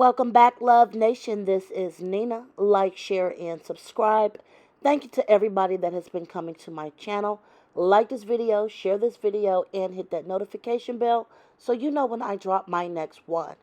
Welcome back, Love Nation. This is Nina. Like, share, and subscribe. Thank you to everybody that has been coming to my channel. Like this video, share this video, and hit that notification bell so you know when I drop my next one.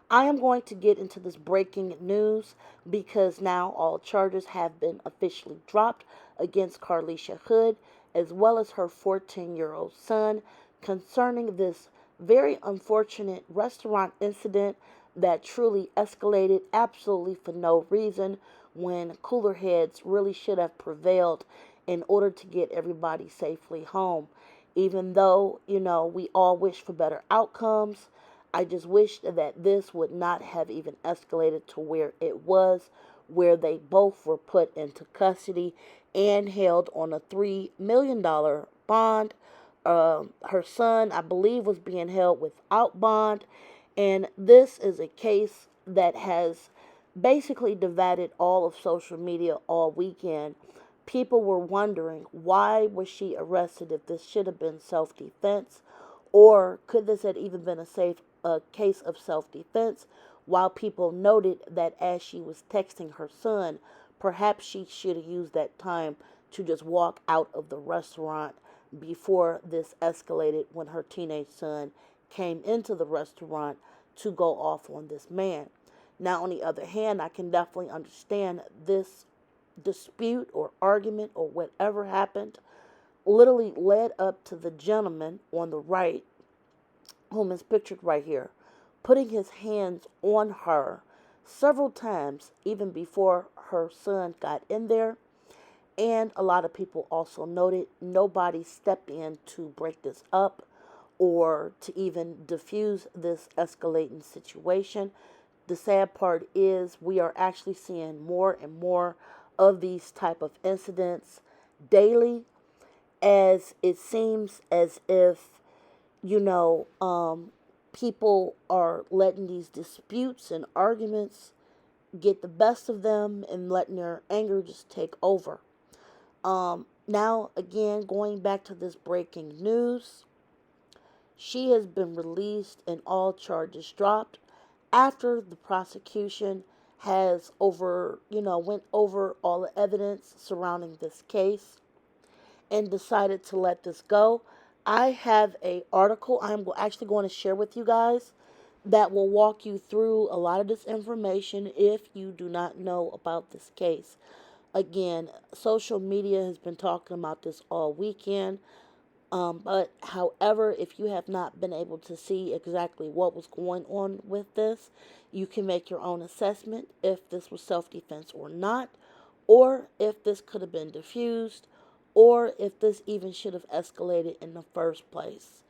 I am going to get into this breaking news because now all charges have been officially dropped against Carlisha Hood as well as her 14-year-old son concerning this very unfortunate restaurant incident that truly escalated absolutely for no reason when cooler heads really should have prevailed in order to get everybody safely home. Even though, we all wish for better outcomes, I just wish that this would not have even escalated to where it was, where they both were put into custody and held on a $3 million bond. Her son, I believe, was being held without bond. And this is a case that has basically divided all of social media all weekend. People were wondering, why was she arrested if this should have been self-defense, or could this have even been a case of self-defense? While people noted that as she was texting her son, perhaps she should have used that time to just walk out of the restaurant before this escalated when her teenage son came into the restaurant to go off on this man. Now, on the other hand, I can definitely understand this dispute or argument or whatever happened literally led up to the gentleman on the right, whom is pictured right here, putting his hands on her several times even before her son got in there. And a lot of people also noted nobody stepped in to break this up or to even diffuse this escalating situation. The sad part is we are actually seeing more and more of these type of incidents daily, as it seems as if, you know, people are letting these disputes and arguments get the best of them and letting their anger just take over. Now, again, going back to this breaking news, she has been released and all charges dropped after the prosecution has went over all the evidence surrounding this case and decided to let this go. I have a article I'm actually going to share with you guys that will walk you through a lot of this information if you do not know about this case. Again, social media has been talking about this all weekend. But however, if you have not been able to see exactly what was going on with this, you can make your own assessment if this was self-defense or not, or if this could have been diffused, or if this even should have escalated in the first place.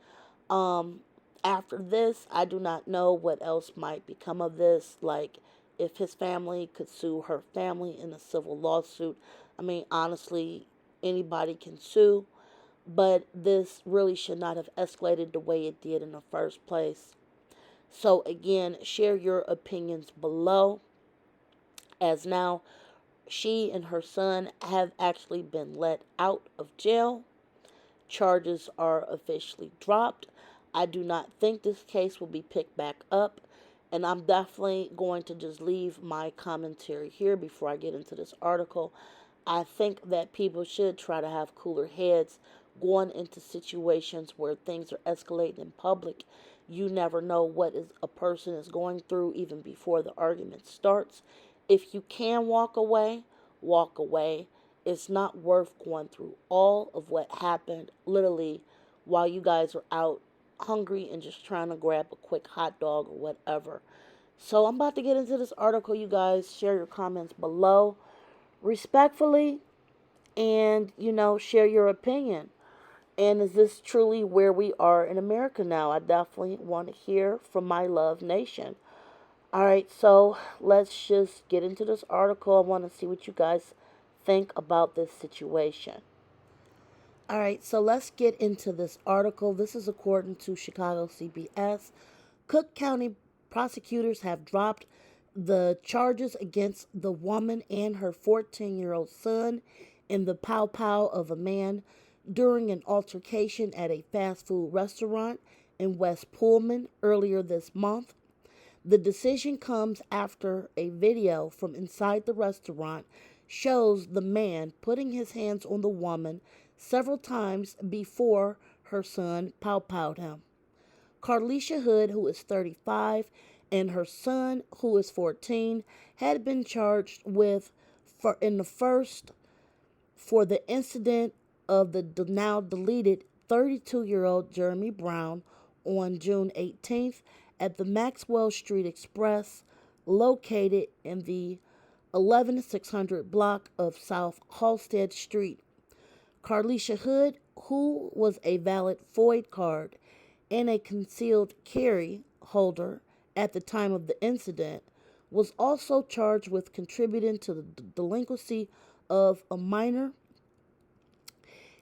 Um, After this, I do not know what else might become of this. Like, if his family could sue her family in a civil lawsuit. I mean, honestly, anybody can sue, but this really should not have escalated the way it did in the first place. So, again, share your opinions below, as now she and her son have actually been let out of jail. Charges are officially dropped. I do not think this case will be picked back up, and I'm definitely going to just leave my commentary here before I get into this article. I think that people should try to have cooler heads going into situations where things are escalating in public. You never know what a person is going through even before the argument starts. If you can walk away, walk away. It's not worth going through all of what happened literally while you guys are out hungry and just trying to grab a quick hot dog or whatever. So I'm about to get into this article, you guys. Share your comments below respectfully, and share your opinion. And is this truly where we are in America now? I definitely want to hear from my Love Nation. All right, so let's just get into this article. I want to see what you guys think about this situation. All right, so let's get into this article. This is according to Chicago CBS. Cook County prosecutors have dropped the charges against the woman and her 14-year-old son in the pow pow of a man during an altercation at a fast food restaurant in West Pullman earlier this month. The decision comes after a video from inside the restaurant shows the man putting his hands on the woman several times before her son pow-powed him. Carlisha Hood, who is 35, and her son, who is 14, had been charged with in the first for the incident of the now deleted 32-year-old Jeremy Brown on June 18th at the Maxwell Street Express, located in the 11600 block of South Halsted Street. Carlisha Hood, who was a valid FOID card and a concealed carry holder at the time of the incident, was also charged with contributing to the delinquency of a minor.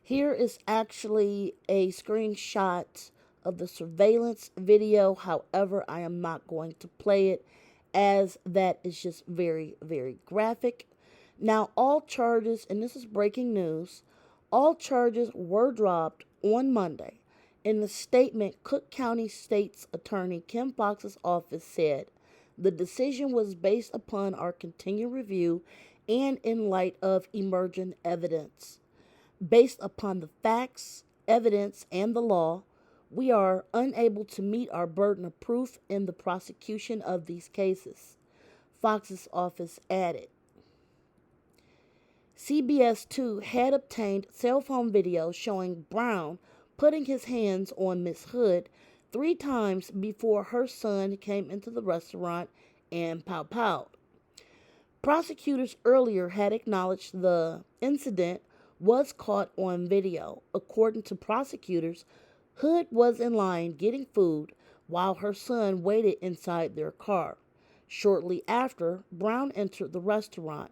Here is actually a screenshot of the surveillance video. However, I am not going to play it as that is just very, very graphic. Now, all charges, and this is breaking news, all charges were dropped on Monday. In the statement, Cook County State's Attorney Kim Foxx's office said, the decision was based upon our continued review and in light of emerging evidence. Based upon the facts, evidence, and the law, we are unable to meet our burden of proof in the prosecution of these cases, Foxx's office added. CBS 2 had obtained cell phone video showing Brown putting his hands on Miss Hood 3 times before her son came into the restaurant and pow-powed. Prosecutors earlier had acknowledged the incident was caught on video. According to prosecutors, Hood was in line getting food while her son waited inside their car. Shortly after, Brown entered the restaurant.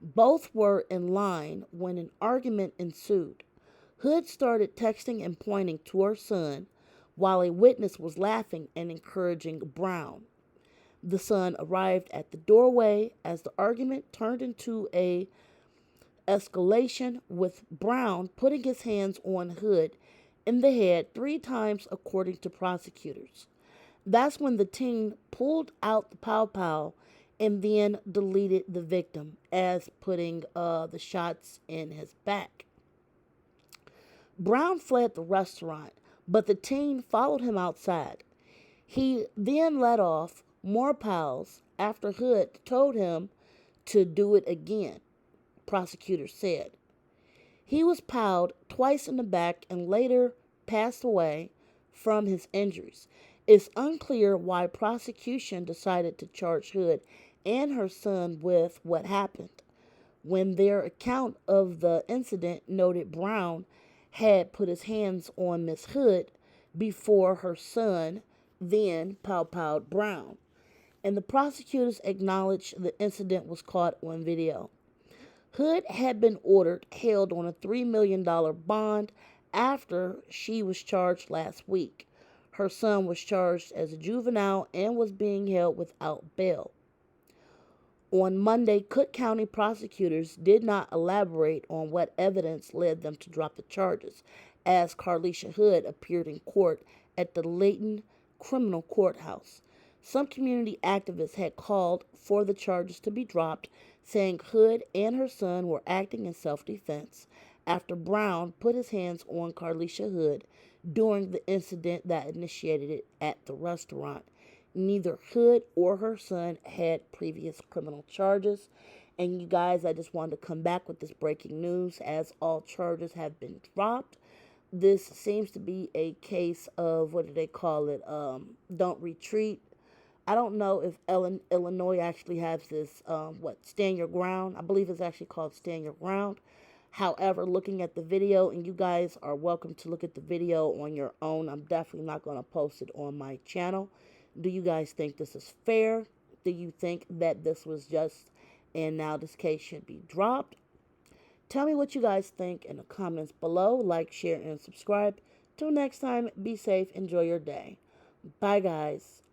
Both were in line when an argument ensued. Hood started texting and pointing to her son, while a witness was laughing and encouraging Brown. The son arrived at the doorway as the argument turned into a escalation, with Brown putting his hands on Hood in the head 3 times, according to prosecutors. That's when the teen pulled out the pow-pow and then deleted the victim as putting the shots in his back. Brown fled the restaurant, but the teen followed him outside. He then let off more pows after Hood told him to do it again, prosecutors said. He was powed twice in the back and later passed away from his injuries. It's unclear why prosecution decided to charge Hood and her son with what happened, when their account of the incident noted Brown had put his hands on Miss Hood before her son then pow-powed Brown. And the prosecutors acknowledged the incident was caught on video. Hood had been ordered held on a $3 million bond after she was charged last week. Her son was charged as a juvenile and was being held without bail. On Monday, Cook County prosecutors did not elaborate on what evidence led them to drop the charges, as Carlisha Hood appeared in court at the Layton Criminal Courthouse. Some community activists had called for the charges to be dropped, saying Hood and her son were acting in self-defense after Brown put his hands on Carlisha Hood during the incident that initiated it at the restaurant. Neither Hood or her son had previous criminal charges. And you guys, I just wanted to come back with this breaking news as all charges have been dropped. This seems to be a case of, what do they call it? Don't retreat. I don't know if Illinois actually has this, stand your ground. I believe it's actually called stand your ground. However, looking at the video, and you guys are welcome to look at the video on your own. I'm definitely not going to post it on my channel. Do you guys think this is fair? Do you think that this was just and now this case should be dropped? Tell me what you guys think in the comments below. Like, share, and subscribe. Till next time, be safe. Enjoy your day. Bye, guys.